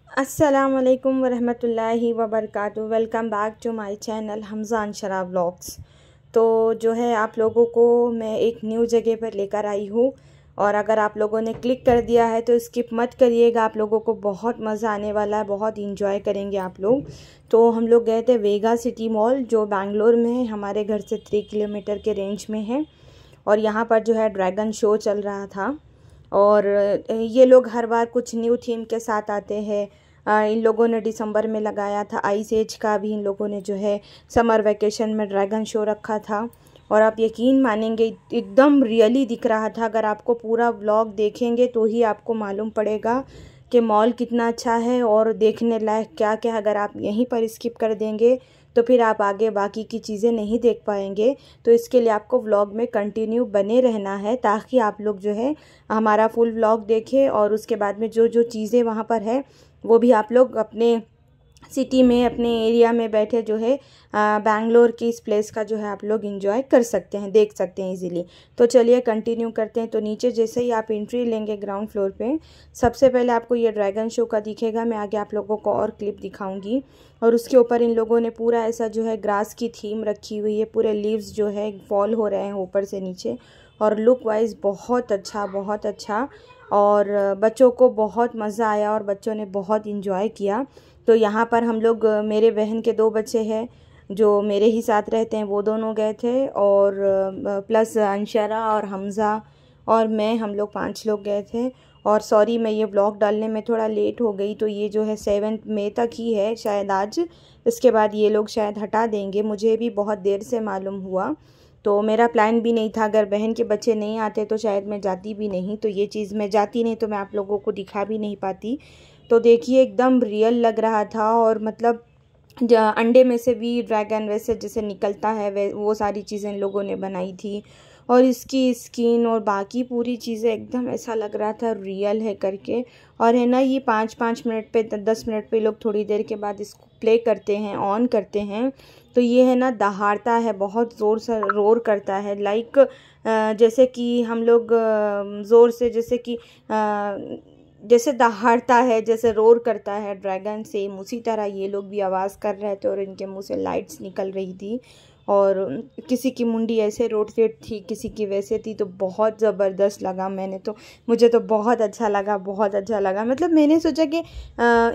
अस्सलामुअलैकुम वरहमतुल्लाहि वबरकातुहू। Welcome back to my channel Hamza Anshara vlogs. तो जो है आप लोगों को मैं एक न्यू जगह पर लेकर आई हूँ, और अगर आप लोगों ने क्लिक कर दिया है तो स्किप मत करिएगा। आप लोगों को बहुत मज़ा आने वाला है, बहुत इंजॉय करेंगे आप लोग। तो हम लोग गए थे वेगा सिटी मॉल, जो बेंगलोर में है, हमारे घर से 3 किलोमीटर के रेंज में है। और यहाँ पर जो है ड्रैगन शो चल रहा था, और ये लोग हर बार कुछ न्यू थीम के साथ आते हैं। इन लोगों ने दिसंबर में लगाया था आइस एज का भी, इन लोगों ने जो है समर वैकेशन में ड्रैगन शो रखा था। और आप यकीन मानेंगे, एकदम रियली दिख रहा था। अगर आपको पूरा व्लॉग देखेंगे तो ही आपको मालूम पड़ेगा कि मॉल कितना अच्छा है और देखने लायक क्या क्या। अगर आप यहीं पर स्किप कर देंगे तो फिर आप आगे बाकी की चीज़ें नहीं देख पाएंगे। तो इसके लिए आपको व्लॉग में कंटिन्यू बने रहना है, ताकि आप लोग जो है हमारा फुल व्लॉग देखें, और उसके बाद में जो जो चीज़ें वहाँ पर है वो भी आप लोग अपने सिटी में, अपने एरिया में बैठे जो है बैंगलोर की इस प्लेस का जो है आप लोग एंजॉय कर सकते हैं, देख सकते हैं इजीली। तो चलिए कंटिन्यू करते हैं। तो नीचे जैसे ही आप एंट्री लेंगे ग्राउंड फ्लोर पे, सबसे पहले आपको ये ड्रैगन शो का दिखेगा। मैं आगे आप लोगों को और क्लिप दिखाऊंगी। और उसके ऊपर इन लोगों ने पूरा ऐसा जो है ग्रास की थीम रखी हुई है। पूरे लीव्स जो है फॉल हो रहे हैं ऊपर से नीचे, और लुक वाइज बहुत अच्छा, बहुत अच्छा। और बच्चों को बहुत मज़ा आया और बच्चों ने बहुत इंजॉय किया। तो यहाँ पर हम लोग, मेरे बहन के 2 बच्चे हैं जो मेरे ही साथ रहते हैं, वो दोनों गए थे, और प्लस अंशरा और हमज़ा और मैं, हम लोग 5 लोग गए थे। और सॉरी, मैं ये ब्लॉग डालने में थोड़ा लेट हो गई। तो ये जो है 7 मई तक ही है शायद आज, इसके बाद ये लोग शायद हटा देंगे। मुझे भी बहुत देर से मालूम हुआ, तो मेरा प्लान भी नहीं था। अगर बहन के बच्चे नहीं आते तो शायद मैं जाती भी नहीं। तो ये चीज़ मैं जाती नहीं तो मैं आप लोगों को दिखा भी नहीं पाती। तो देखिए एकदम रियल लग रहा था, और मतलब अंडे में से भी ड्रैगन वैसे जैसे निकलता है वे वो सारी चीज़ें इन लोगों ने बनाई थी। और इसकी स्किन और बाकी पूरी चीज़ें एकदम ऐसा लग रहा था रियल है करके। और है ना, ये 5-5 मिनट पे, 10 मिनट पे लोग थोड़ी देर के बाद इसको प्ले करते हैं, ऑन करते हैं। तो ये है ना, दहाड़ता है, बहुत ज़ोर से रोर करता है। लाइक जैसे कि हम लोग ज़ोर से, जैसे दहाड़ता है, जैसे रोर करता है ड्रैगन, सेम उसी तरह ये लोग भी आवाज़ कर रहे थे। और इनके मुंह से लाइट्स निकल रही थी, और किसी की मुंडी ऐसे रोटेट थी, किसी की वैसे थी। तो बहुत ज़बरदस्त लगा। मुझे तो बहुत अच्छा लगा, बहुत अच्छा लगा। मतलब मैंने सोचा कि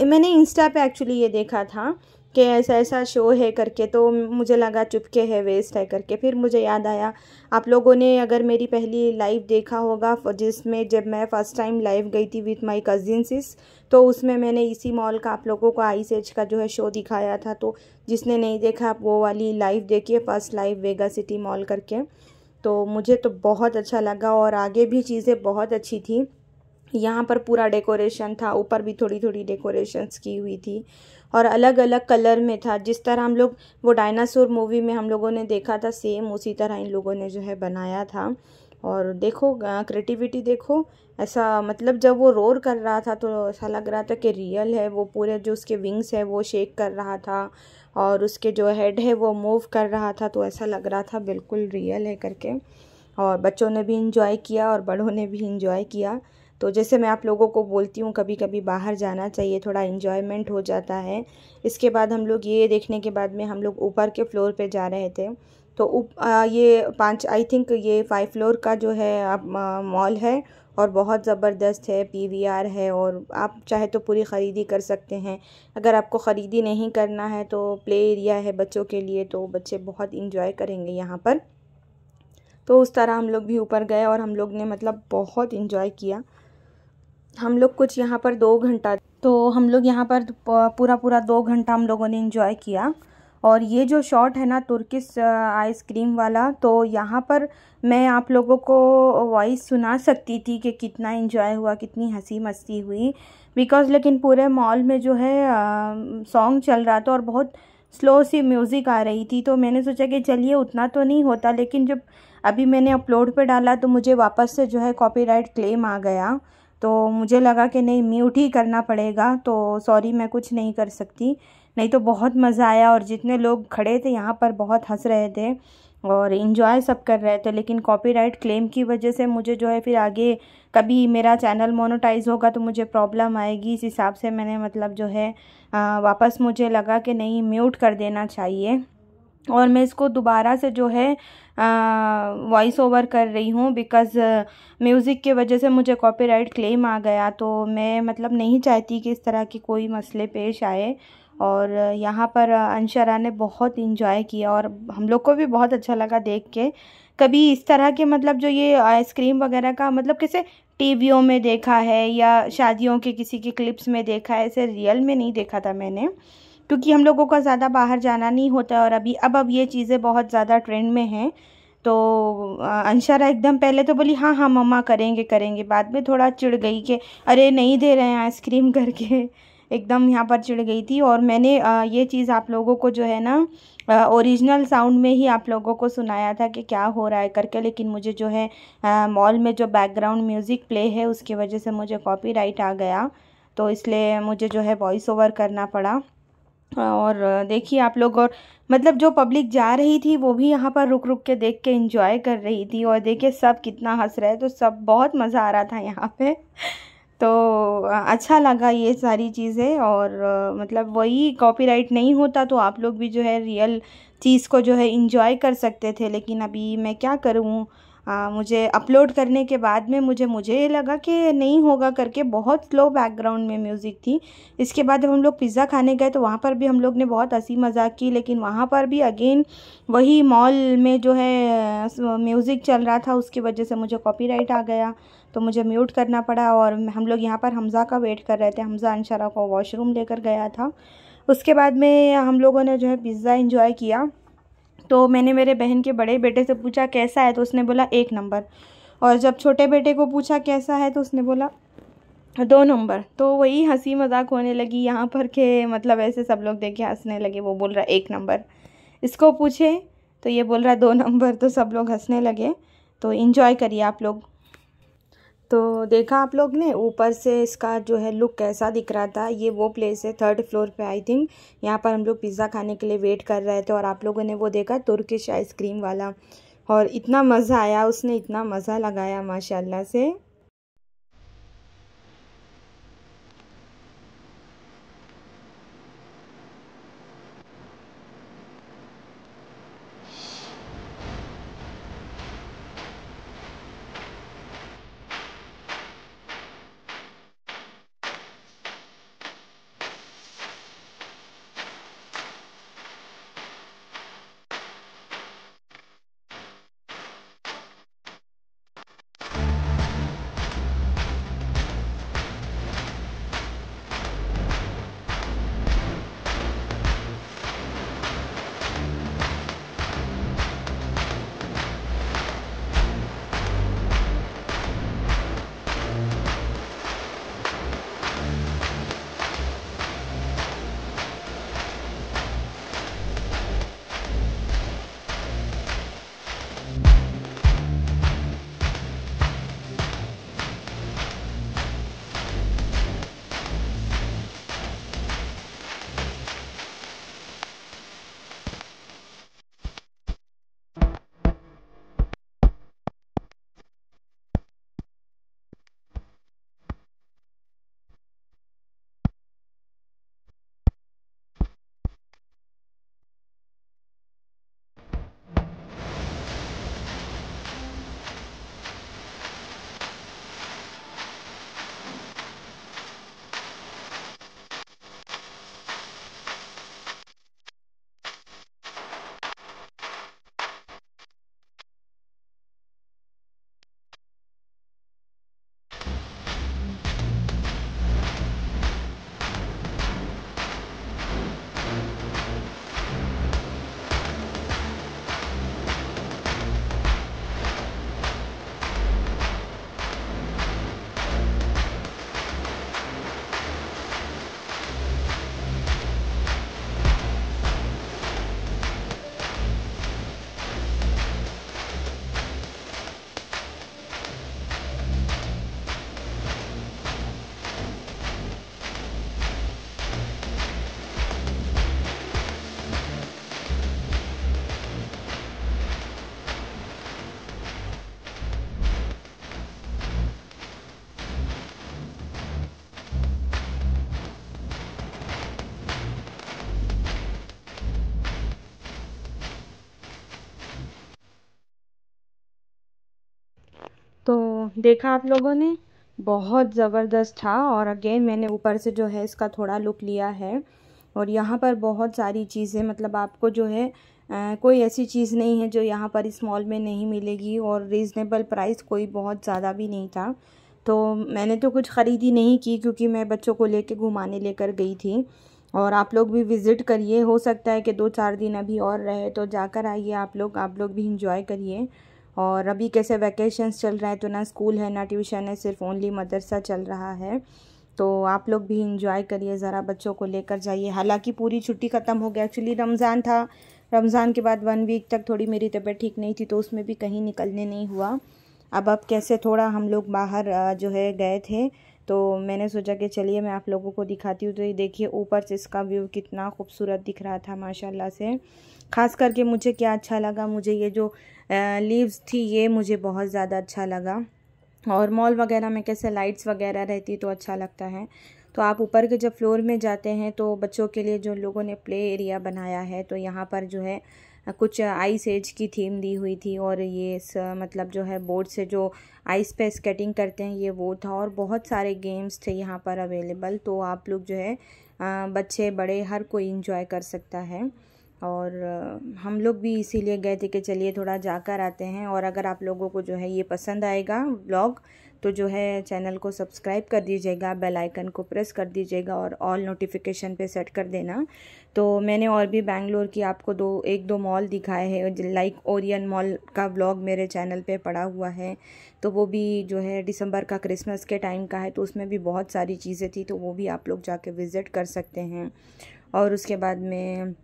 मैंने इंस्टा पे एक्चुअली ये देखा था कि ऐसा ऐसा शो है करके, तो मुझे लगा चुपके है, वेस्ट है करके। फिर मुझे याद आया, आप लोगों ने अगर मेरी पहली लाइव देखा होगा, जिसमें जब मैं फ़र्स्ट टाइम लाइव गई थी विथ माय कजिन्स, तो उसमें मैंने इसी मॉल का आप लोगों को आइस एज का जो है शो दिखाया था। तो जिसने नहीं देखा आप वो वाली लाइव देखिए, फर्स्ट लाइव वेगा सिटी मॉल करके। तो मुझे तो बहुत अच्छा लगा, और आगे भी चीज़ें बहुत अच्छी थी। यहाँ पर पूरा डेकोरेशन था, ऊपर भी थोड़ी थोड़ी डेकोरेशंस की हुई थी, और अलग अलग कलर में था। जिस तरह हम लोग वो डायनासोर मूवी में हम लोगों ने देखा था, सेम उसी तरह इन लोगों ने जो है बनाया था। और देखो क्रिएटिविटी देखो, ऐसा मतलब जब वो रोर कर रहा था तो ऐसा लग रहा था कि रियल है। वो पूरे जो उसके विंग्स है वो शेक कर रहा था, और उसके जो हेड है वो मूव कर रहा था। तो ऐसा लग रहा था बिल्कुल रियल है करके। और बच्चों ने भी इंजॉय किया और बड़ों ने भी इंजॉय किया। तो जैसे मैं आप लोगों को बोलती हूँ, कभी कभी बाहर जाना चाहिए, थोड़ा इन्जॉयमेंट हो जाता है। इसके बाद हम लोग ये देखने के बाद में हम लोग ऊपर के फ्लोर पे जा रहे थे। तो ये 5, आई थिंक ये 5 फ्लोर का जो है मॉल है, और बहुत ज़बरदस्त है। पीवीआर है, और आप चाहे तो पूरी ख़रीदी कर सकते हैं। अगर आपको ख़रीदी नहीं करना है तो प्ले एरिया है बच्चों के लिए, तो बच्चे बहुत इंजॉय करेंगे यहाँ पर। तो उस तरह हम लोग भी ऊपर गए, और हम लोग ने मतलब बहुत इंजॉय किया। हम लोग कुछ यहाँ पर 2 घंटा, तो हम लोग यहाँ पर पूरा पूरा 2 घंटा हम लोगों ने इंजॉय किया। और ये जो शॉट है ना तुर्किश आइसक्रीम वाला, तो यहाँ पर मैं आप लोगों को वॉइस सुना सकती थी कि कितना इंजॉय हुआ, कितनी हंसी मस्ती हुई। बिकॉज़ लेकिन पूरे मॉल में जो है सॉन्ग चल रहा था, और बहुत स्लो सी म्यूज़िक आ रही थी। तो मैंने सोचा कि चलिए उतना तो नहीं होता, लेकिन जब अभी मैंने अपलोड पे डाला तो मुझे वापस से जो है कॉपीराइट क्लेम आ गया। तो मुझे लगा कि नहीं, म्यूट ही करना पड़ेगा। तो सॉरी, मैं कुछ नहीं कर सकती। नहीं तो बहुत मज़ा आया, और जितने लोग खड़े थे यहाँ पर बहुत हंस रहे थे। और इन्जॉय सब कर रहे थे। लेकिन कॉपीराइट क्लेम की वजह से मुझे जो है फिर आगे कभी मेरा चैनल मोनेटाइज होगा तो मुझे प्रॉब्लम आएगी, इस हिसाब से मैंने मतलब जो है वापस मुझे लगा कि नहीं, म्यूट कर देना चाहिए। और मैं इसको दोबारा से जो है वॉइस ओवर कर रही हूँ, बिकॉज़ म्यूज़िक की वजह से मुझे कॉपीराइट क्लेम आ गया। तो मैं मतलब नहीं चाहती कि इस तरह की कोई मसले पेश आए। और यहाँ पर अंशरा ने बहुत इंजॉय किया और हम लोग को भी बहुत अच्छा लगा देख के। कभी इस तरह के मतलब जो ये आइसक्रीम वगैरह का मतलब किसे टीवियों में देखा है या शादियों के किसी के क्लिप्स में देखा है, ऐसे रियल में नहीं देखा था मैंने, क्योंकि हम लोगों का ज़्यादा बाहर जाना नहीं होता और अभी अब ये चीज़ें बहुत ज़्यादा ट्रेंड में हैं। तो अंशरा एकदम पहले तो बोली हाँ हाँ मम्मा करेंगे करेंगे, बाद में थोड़ा चिढ़ गई कि अरे नहीं दे रहे हैं आइसक्रीम करके, एकदम यहाँ पर चिढ़ गई थी। और मैंने ये चीज़ आप लोगों को जो है ना ओरिजिनल साउंड में ही आप लोगों को सुनाया था कि क्या हो रहा है करके, लेकिन मुझे जो है मॉल में जो बैकग्राउंड म्यूज़िक प्ले है उसकी वजह से मुझे कॉपीराइट आ गया, तो इसलिए मुझे जो है वॉइस ओवर करना पड़ा। और देखिए आप लोग, और मतलब जो पब्लिक जा रही थी वो भी यहाँ पर रुक रुक के देख के एंजॉय कर रही थी, और देखिए सब कितना हंस रहे, तो सब बहुत मज़ा आ रहा था यहाँ पे। तो अच्छा लगा ये सारी चीज़ें। और मतलब वही कॉपीराइट नहीं होता तो आप लोग भी जो है रियल चीज़ को जो है इंजॉय कर सकते थे, लेकिन अभी मैं क्या करूँ, मुझे अपलोड करने के बाद में मुझे लगा कि नहीं होगा करके, बहुत स्लो बैकग्राउंड में म्यूज़िक थी। इसके बाद जब हम लोग पिज़्ज़ा खाने गए तो वहाँ पर भी हम लोग ने बहुत हंसी मजाक की, लेकिन वहाँ पर भी अगेन वही मॉल में जो है म्यूज़िक चल रहा था, उसकी वजह से मुझे कॉपीराइट आ गया, तो मुझे म्यूट करना पड़ा। और हम लोग यहाँ पर हमज़ा का वेट कर रहे थे, हमज़ा अंशरा को वॉशरूम लेकर गया था। उसके बाद में हम लोगों ने जो है पिज़्ज़ा इंजॉय किया। तो मैंने मेरे बहन के बड़े बेटे से पूछा कैसा है, तो उसने बोला 1 नंबर। और जब छोटे बेटे को पूछा कैसा है तो उसने बोला 2 नंबर। तो वही हंसी मजाक होने लगी यहाँ पर के मतलब ऐसे सब लोग देख के हंसने लगे। वो बोल रहा 1 नंबर, इसको पूछे तो ये बोल रहा 2 नंबर, तो सब लोग हंसने लगे। तो इन्जॉय करिए आप लोग। तो देखा आप लोग ने ऊपर से इसका जो है लुक कैसा दिख रहा था। ये वो प्लेस है 3rd फ्लोर पे आई थिंक, यहाँ पर हम लोग पिज़्ज़ा खाने के लिए वेट कर रहे थे। और आप लोगों ने वो देखा तुर्किश आइसक्रीम वाला, और इतना मज़ा आया, उसने इतना मज़ा लगाया माशाल्लाह से। तो देखा आप लोगों ने, बहुत ज़बरदस्त था। और अगेन मैंने ऊपर से जो है इसका थोड़ा लुक लिया है। और यहाँ पर बहुत सारी चीज़ें, मतलब आपको जो है कोई ऐसी चीज़ नहीं है जो यहाँ पर इस मॉल में नहीं मिलेगी। और रीज़नेबल प्राइस कोई बहुत ज़्यादा भी नहीं था। तो मैंने तो कुछ ख़रीदी नहीं की क्योंकि मैं बच्चों को लेके घुमाने लेकर गई थी। और आप लोग भी विज़िट करिए, हो सकता है कि 2-4 दिन अभी और रहे तो जाकर आइए आप लोग भी इंजॉय करिए। और अभी कैसे वैकेशंस चल रहा है, तो ना स्कूल है ना ट्यूशन है, सिर्फ ओनली मदरसा चल रहा है। तो आप लोग भी इंजॉय करिए, ज़रा बच्चों को लेकर जाइए। हालांकि पूरी छुट्टी ख़त्म हो गया, एक्चुअली रमज़ान था। रमज़ान के बाद 1 वीक तक थोड़ी मेरी तबीयत ठीक नहीं थी, तो उसमें भी कहीं निकलने नहीं हुआ। अब कैसे थोड़ा हम लोग बाहर जो है गए थे, तो मैंने सोचा कि चलिए मैं आप लोगों को दिखाती हूँ। तो ये देखिए ऊपर से इसका व्यू कितना खूबसूरत दिख रहा था माशाल्लाह से। ख़ास करके मुझे क्या अच्छा लगा, मुझे ये जो लीव्स थी ये मुझे बहुत ज़्यादा अच्छा लगा। और मॉल वगैरह में कैसे लाइट्स वगैरह रहती तो अच्छा लगता है। तो आप ऊपर के जब फ्लोर में जाते हैं तो बच्चों के लिए जो लोगों ने प्ले एरिया बनाया है, तो यहाँ पर जो है कुछ आइस एज की थीम दी हुई थी। और ये मतलब जो है बोर्ड से जो आइस पे स्केटिंग करते हैं ये वो था। और बहुत सारे गेम्स थे यहाँ पर अवेलेबल, तो आप लोग जो है बच्चे बड़े हर कोई इंजॉय कर सकता है। और हम लोग भी इसीलिए गए थे कि चलिए थोड़ा जाकर आते हैं। और अगर आप लोगों को जो है ये पसंद आएगा ब्लॉग, तो जो है चैनल को सब्सक्राइब कर दीजिएगा, बेल आइकन को प्रेस कर दीजिएगा और ऑल नोटिफिकेशन पे सेट कर देना। तो मैंने और भी बेंगलोर की आपको 1-2 मॉल दिखाए हैं, लाइक ओरियन मॉल का ब्लॉग मेरे चैनल पे पड़ा हुआ है। तो वो भी जो है दिसंबर का, क्रिसमस के टाइम का है, तो उसमें भी बहुत सारी चीज़ें थी, तो वो भी आप लोग जाके विज़िट कर सकते हैं। और उसके बाद में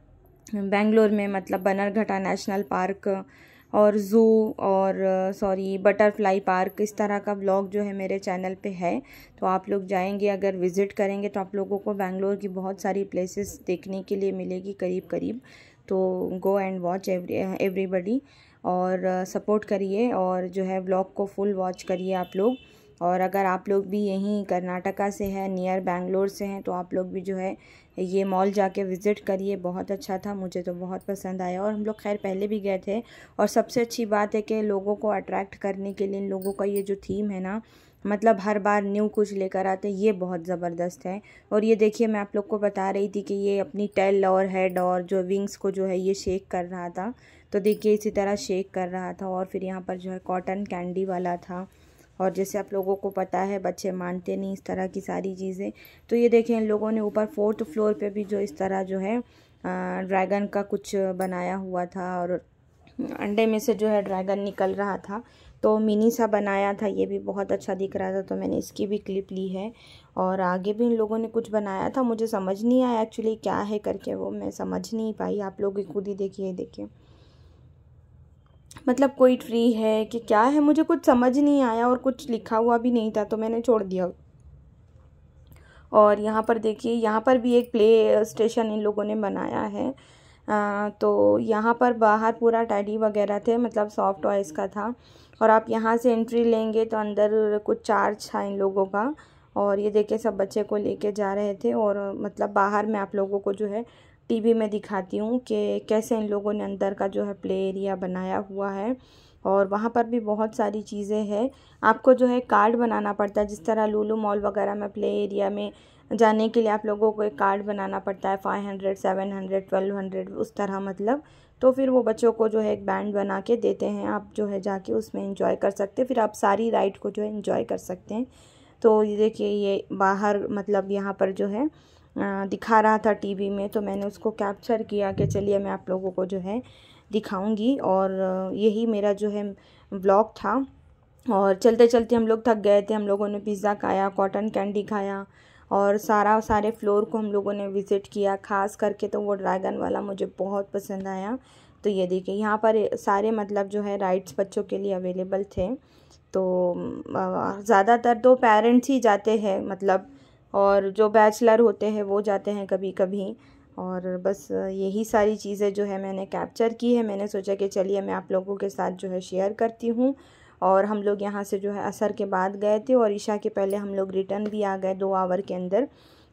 बेंगलोर में मतलब बन्नरघट्टा नेशनल पार्क और ज़ू और बटरफ्लाई पार्क, इस तरह का ब्लॉग जो है मेरे चैनल पे है। तो आप लोग जाएंगे, अगर विज़िट करेंगे तो आप लोगों को बेंगलोर की बहुत सारी प्लेसेस देखने के लिए मिलेगी करीब करीब। तो गो एंड वॉच एवरीबडी, और सपोर्ट करिए और जो है ब्लॉग को फुल वॉच करिए आप लोग। और अगर आप लोग भी यहीं कर्नाटका से हैं, नियर बेंगलोर से हैं, तो आप लोग भी जो है ये मॉल जाके विज़िट करिए। बहुत अच्छा था, मुझे तो बहुत पसंद आया। और हम लोग खैर पहले भी गए थे। और सबसे अच्छी बात है कि लोगों को अट्रैक्ट करने के लिए इन लोगों का ये जो थीम है ना, मतलब हर बार न्यू कुछ लेकर आते हैं, ये बहुत ज़बरदस्त है। और ये देखिए मैं आप लोग को बता रही थी कि ये अपनी टेल और हेड और जो विंग्स को जो है ये शेक कर रहा था। तो देखिए इसी तरह शेक कर रहा था। और फिर यहाँ पर जो है कॉटन कैंडी वाला था। और जैसे आप लोगों को पता है बच्चे मानते नहीं इस तरह की सारी चीज़ें। तो ये देखें इन लोगों ने ऊपर 4th फ्लोर पे भी जो इस तरह जो है ड्रैगन का कुछ बनाया हुआ था। और अंडे में से जो है ड्रैगन निकल रहा था, तो मिनी सा बनाया था, ये भी बहुत अच्छा दिख रहा था। तो मैंने इसकी भी क्लिप ली है। और आगे भी इन लोगों ने कुछ बनाया था, मुझे समझ नहीं आया एक्चुअली क्या है करके, वो मैं समझ नहीं पाई। आप लोग खुद ही देखिए, देखिए मतलब कोई ट्री है कि क्या है, मुझे कुछ समझ नहीं आया। और कुछ लिखा हुआ भी नहीं था, तो मैंने छोड़ दिया। और यहाँ पर देखिए, यहाँ पर भी एक प्ले स्टेशन इन लोगों ने बनाया है। तो यहाँ पर बाहर पूरा टेडी वगैरह थे, मतलब सॉफ्ट टॉयज़ का था। और आप यहाँ से एंट्री लेंगे तो अंदर कुछ चार्ज था इन लोगों का। और ये देखिए सब बच्चे को लेके जा रहे थे। और मतलब बाहर मैं आप लोगों को जो है टीवी में दिखाती हूँ कि कैसे इन लोगों ने अंदर का जो है प्ले एरिया बनाया हुआ है। और वहाँ पर भी बहुत सारी चीज़ें हैं। आपको जो है कार्ड बनाना पड़ता है, जिस तरह लुलु मॉल वगैरह में प्ले एरिया में जाने के लिए आप लोगों को एक कार्ड बनाना पड़ता है, 500, 700, 1200 उस तरह मतलब। तो फिर वो बच्चों को जो है एक बैंड बना के देते हैं, आप जो है जाके उसमें एंजॉय कर सकते हैं, फिर आप सारी राइड को जो है एंजॉय कर सकते हैं। तो ये देखिए ये बाहर मतलब यहाँ पर जो है दिखा रहा था टीवी में, तो मैंने उसको कैप्चर किया कि चलिए मैं आप लोगों को जो है दिखाऊंगी। और यही मेरा जो है ब्लॉग था। और चलते चलते हम लोग थक गए थे, हम लोगों ने पिज़्ज़ा खाया, कॉटन कैंडी खाया, और सारे फ्लोर को हम लोगों ने विज़िट किया। ख़ास करके तो वो ड्रैगन वाला मुझे बहुत पसंद आया। तो ये देखिए यहाँ पर सारे मतलब जो है राइड्स बच्चों के लिए अवेलेबल थे। तो ज़्यादातर तो पेरेंट्स ही जाते हैं मतलब, और जो बैचलर होते हैं वो जाते हैं कभी कभी। और बस यही सारी चीज़ें जो है मैंने कैप्चर की है। मैंने सोचा कि चलिए मैं आप लोगों के साथ जो है शेयर करती हूँ। और हम लोग यहाँ से जो है असर के बाद गए थे, और ईशा के पहले हम लोग रिटर्न भी आ गए 2 आवर के अंदर।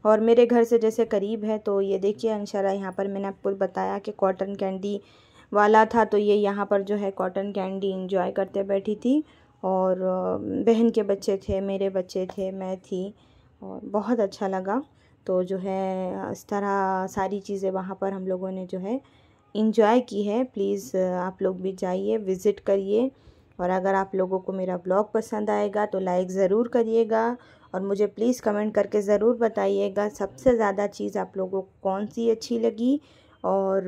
और मेरे घर से जैसे करीब है, तो ये देखिए इंशाल्लाह यहाँ पर मैंने आपको बताया कि कॉटन कैंडी वाला था, तो ये यहाँ पर जो है कॉटन कैंडी इंजॉय करते बैठी थी। और बहन के बच्चे थे, मेरे बच्चे थे, मैं थी, और बहुत अच्छा लगा। तो जो है इस तरह सारी चीज़ें वहाँ पर हम लोगों ने जो है इंजॉय की है। प्लीज़ आप लोग भी जाइए, विज़िट करिए। और अगर आप लोगों को मेरा ब्लॉग पसंद आएगा तो लाइक ज़रूर करिएगा, और मुझे प्लीज़ कमेंट करके ज़रूर बताइएगा सबसे ज़्यादा चीज़ आप लोगों को कौन सी अच्छी लगी। और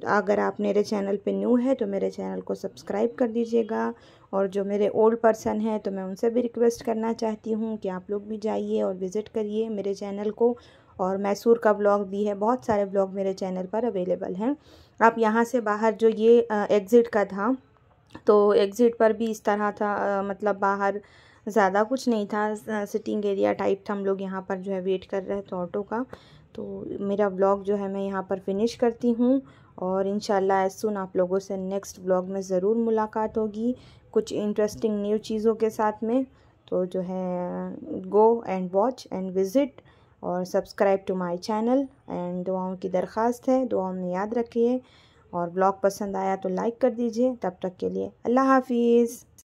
अगर आप मेरे चैनल पे न्यू है तो मेरे चैनल को सब्सक्राइब कर दीजिएगा। और जो मेरे ओल्ड पर्सन हैं तो मैं उनसे भी रिक्वेस्ट करना चाहती हूँ कि आप लोग भी जाइए और विज़िट करिए मेरे चैनल को। और मैसूर का ब्लॉग भी है, बहुत सारे ब्लॉग मेरे चैनल पर अवेलेबल हैं। आप यहाँ से बाहर जो ये एग्ज़िट का था, तो एग्ज़िट पर भी इस तरह था, मतलब बाहर ज़्यादा कुछ नहीं था, सिटिंग एरिया टाइप था। हम लोग यहाँ पर जो है वेट कर रहे थे ऑटो का। तो मेरा ब्लॉग जो है मैं यहाँ पर फिनिश करती हूँ, और इंशाल्लाह एज़ सून आप लोगों से नेक्स्ट ब्लॉग में ज़रूर मुलाकात होगी कुछ इंटरेस्टिंग न्यू चीज़ों के साथ में। तो जो है go and watch and visit और subscribe to my channel. And दुआओं की दरख्वास्त है, दुआओं में याद रखिए। और ब्लॉग पसंद आया तो लाइक कर दीजिए। तब तक के लिए अल्लाह हाफिज़।